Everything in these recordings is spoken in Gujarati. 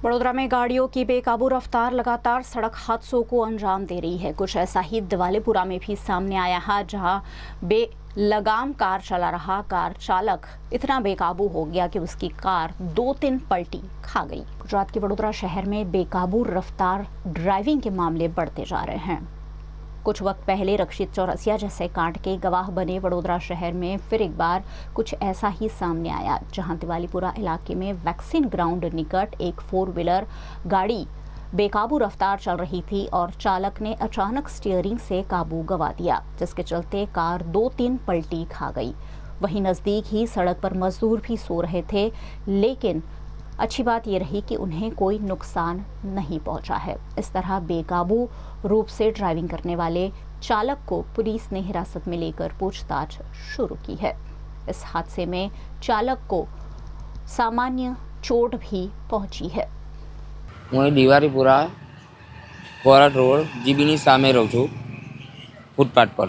वडोदरा में गाड़ियों की बेकाबू रफ्तार लगातार सड़क हादसों को अंजाम दे रही है। कुछ ऐसा ही दिवालीपुरा में भी सामने आया है, जहां बेलगाम कार चला रहा कार चालक इतना बेकाबू हो गया कि उसकी कार 2-3 पलटी खा गई। गुजरात के वडोदरा शहर में बेकाबू रफ्तार ड्राइविंग के मामले बढ़ते जा रहे हैं। कुछ वक्त पहले रक्षित चौरसिया जैसे कांड के गवाह बने वडोदरा शहर में फिर एक बार कुछ ऐसा ही सामने आया, जहां दिवालीपुरा इलाके में वैक्सीन ग्राउंड निकट एक 4 व्हीलर गाड़ी बेकाबू रफ्तार चल रही थी और चालक ने अचानक स्टीयरिंग से काबू गंवा दिया, जिसके चलते कार 2-3 पलटी खा गई। वहीं नजदीक ही सड़क पर मजदूर भी सो रहे थे, लेकिन अच्छी बात यह रही कि उन्हें कोई नुकसान नहीं पहुंचा है। इस तरह बेकाबू रूप से ड्राइविंग करने वाले चालक को पुलिस ने हिरासत में लेकर पूछताछ शुरू की है। इस हादसे में चालक को सामान्य चोट भी पहुंची है। હું દિવાળીપુરા કોરટ રોડ જીબીની સામે રહું છું, ફૂટપાથ પર।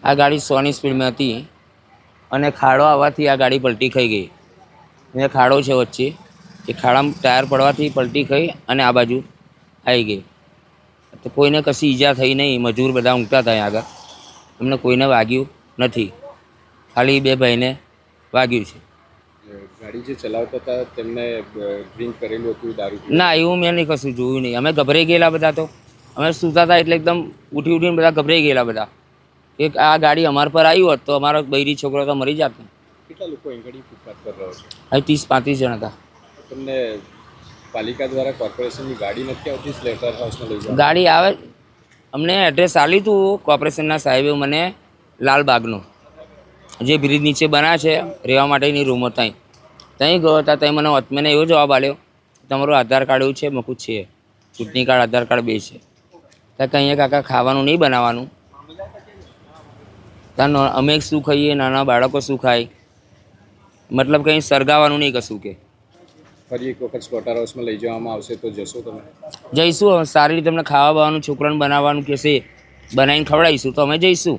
આ ગાડી 100ની સ્પીડમાં હતી અને ખાડો આવવાથી આ ગાડી પલટી ખાઈ ગઈ। ને ખાડો છે વચ્ચે, એ ખાડામાં ટાયર પડવાથી પલટી ખાઈ અને આ બાજુ આવી ગઈ। તો કોઈને કશી ઈજા થઈ નહીં, મજૂર બધા ઊંઘતા હતા આગળ, એમને કોઈને વાગ્યું નથી, ખાલી 2 ભાઈને વાગ્યું છે। ગાડી જે ચલાવતા હતા તેમને ડ્રિંક કરેલું હતું, દારૂ ના, એવું મેં નહીં કશું જોયું નહીં। અમે ગભરાઈ ગયેલા બધા, તો અમે સૂતા હતા એટલે એકદમ ઉઠીને બધા ગભરાઈ ગયેલા બધા કે આ ગાડી અમારા પર આવી હોત તો અમારો બૈરી છોકરો તો મરી જાત। કેટલા લોકો અહીં ફૂટપાથ પર રહો છો? હવે 30-35 જણ હતા। તમને પાલિકા દ્વારા કોર્પોરેશનની ગાડી નથી આવતી સ્લેટર હાઉસમાં લઈ જવા? ગાડી આવે, અમને એડ્રેસ આપ્યું હતું કોર્પોરેશનના સાહેબે મને, લાલબાગનું જે બ્રિજ નીચે બના છે રહેવા માટેની રૂમો, ત્યાં ગયો હતા। ત્યાં મને એવો જવાબ આપ્યો, તમારું આધાર કાર્ડ એવું છે? મકું છે, ચૂંટણી કાર્ડ આધાર કાર્ડ 2 છે। ત્યાં કંઈ કાકા ખાવાનું નહીં બનાવવાનું, ત્યાં અમે શું ખાઈએ, નાના બાળકો શું ખાય, મતલબ કંઈ સળગાવવાનું નહીં કશું કે। ફરી એક વખત સ્લોટર હાઉસમાં લઈ જવામાં આવશે તો જશો તમે? જઈશું, સારી રીતે અમને ખાવા બાવાનું, છોકરાને બનાવવાનું કહેશે, બનાવીને ખવડાવીશું તો અમે જઈશું।